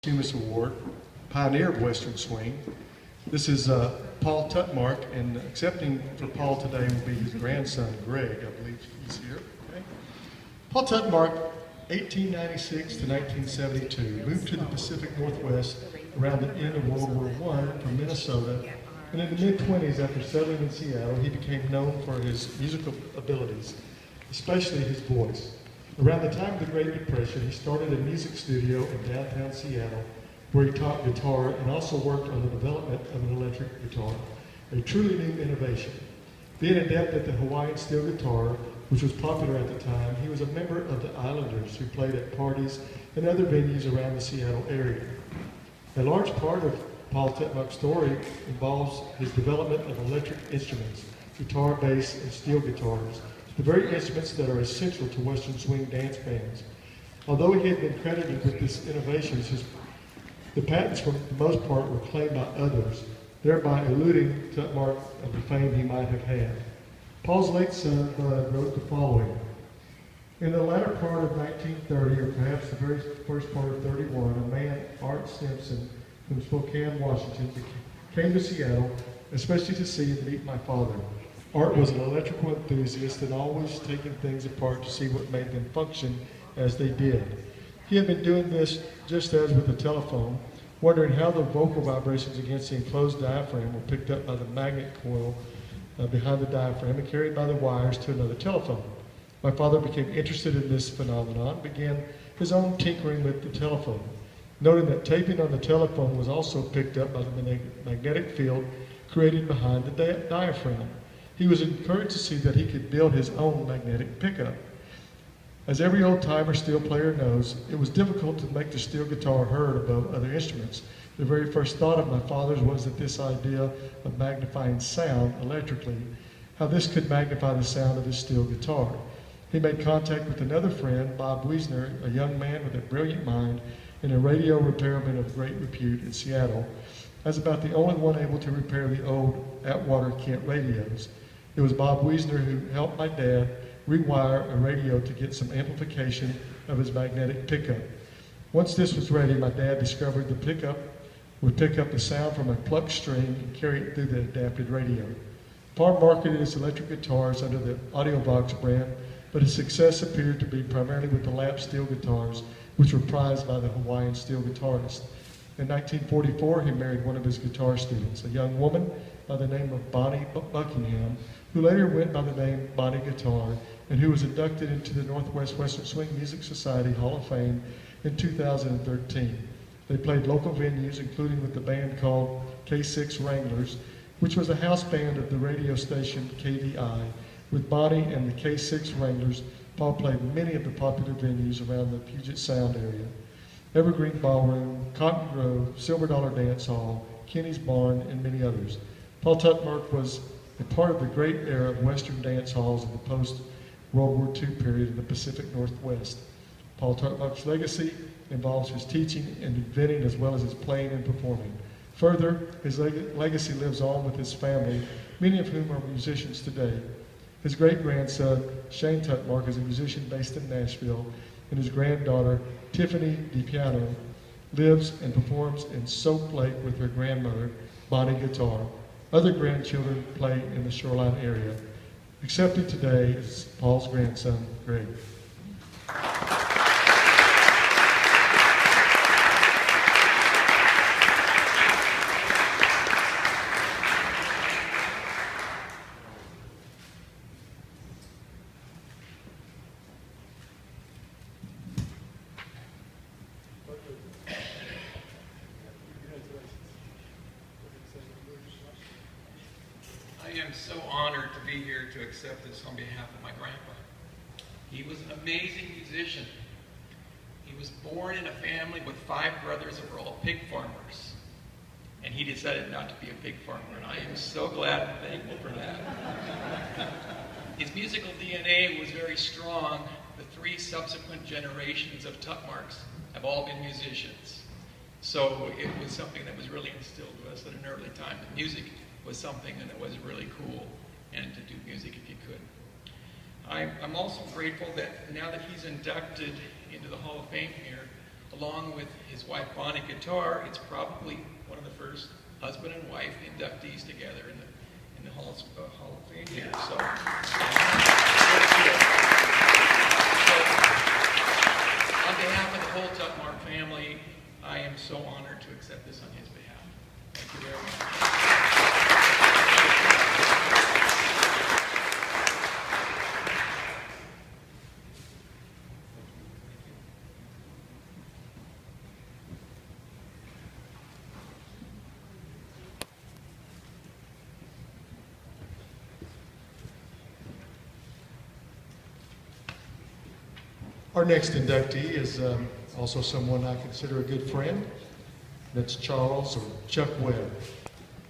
Humus Award, pioneer of Western swing. This is Paul Tutmarc, and accepting for Paul today will be his grandson, Greg. I believe he's here. Okay. Paul Tutmarc, 1896 to 1972, moved to the Pacific Northwest around the end of World War I from Minnesota, and in the mid-20s, after settling in Seattle, he became known for his musical abilities, especially his voice. Around the time of the Great Depression, he started a music studio in downtown Seattle where he taught guitar and also worked on the development of an electric guitar, a truly new innovation. Being adept at the Hawaiian steel guitar, which was popular at the time, he was a member of the Islanders who played at parties and other venues around the Seattle area. A large part of Paul Tutmarc's story involves his development of electric instruments, guitar, bass, and steel guitars, the very instruments that are essential to Western swing dance bands. Although he had been credited with these innovations, the patents for the most part were claimed by others, thereby eluding Tutmarc of the fame he might have had. Paul's late son, Bud, wrote the following. In the latter part of 1930, or perhaps the very first part of 31, a man, Art Simpson, from Spokane, Washington, came to Seattle, especially to see and meet my father. Art was an electrical enthusiast and always taking things apart to see what made them function as they did. He had been doing this just as with the telephone, wondering how the vocal vibrations against the enclosed diaphragm were picked up by the magnet coil behind the diaphragm and carried by the wires to another telephone. My father became interested in this phenomenon and began his own tinkering with the telephone, noting that taping on the telephone was also picked up by the magnetic field created behind the diaphragm. He was encouraged to see that he could build his own magnetic pickup. As every old-timer steel player knows, it was difficult to make the steel guitar heard above other instruments. The very first thought of my father's was that this idea of magnifying sound electrically, how this could magnify the sound of his steel guitar. He made contact with another friend, Bob Wiesner, a young man with a brilliant mind and a radio repairman of great repute in Seattle, as about the only one able to repair the old Atwater Kent radios. It was Bob Wiesner who helped my dad rewire a radio to get some amplification of his magnetic pickup. Once this was ready, my dad discovered the pickup would pick up the sound from a plucked string and carry it through the adapted radio. Paul marketed his electric guitars under the AudioVox brand, but his success appeared to be primarily with the lap steel guitars, which were prized by the Hawaiian steel guitarists. In 1944, he married one of his guitar students, a young woman by the name of Bonnie Buckingham, who later went by the name Bonnie Guitar, and who was inducted into the Northwest Western Swing Music Society Hall of Fame in 2013. They played local venues, including with the band called K6 Wranglers, which was a house band of the radio station KVI. With Bonnie and the K6 Wranglers, Paul played many of the popular venues around the Puget Sound area. Evergreen Ballroom, Cotton Grove, Silver Dollar Dance Hall, Kenny's Barn, and many others. Paul Tutmarc was a part of the great era of Western dance halls of the post-World War II period in the Pacific Northwest. Paul Tutmarc's legacy involves his teaching and inventing as well as his playing and performing. Further, his legacy lives on with his family, many of whom are musicians today. His great-grandson, Shane Tutmarc, is a musician based in Nashville, and his granddaughter, Tiffany DiPiano, lives and performs in Soap Lake with her grandmother, Bonnie Guitar. Other grandchildren play in the Shoreline area. Accepted today is Paul's grandson, Greg. I am so honored to be here to accept this on behalf of my grandpa. He was an amazing musician. He was born in a family with 5 brothers that were all pig farmers. And he decided not to be a pig farmer, and I am so glad and thankful for that. His musical DNA was very strong. The 3 subsequent generations of Tutmarcs have all been musicians. So it was something that was really instilled to us at an early time. The music was something that was really cool, and to do music if you could. I'm also grateful that now that he's inducted into the Hall of Fame here, along with his wife Bonnie Guitar, it's probably one of the first husband and wife inductees together in the Hall of Fame here. So, on behalf of the whole Tutmarc family, I am so honored to accept this on his behalf. Thank you very much. Our next inductee is also someone I consider a good friend. That's Charles or Chuck Webb.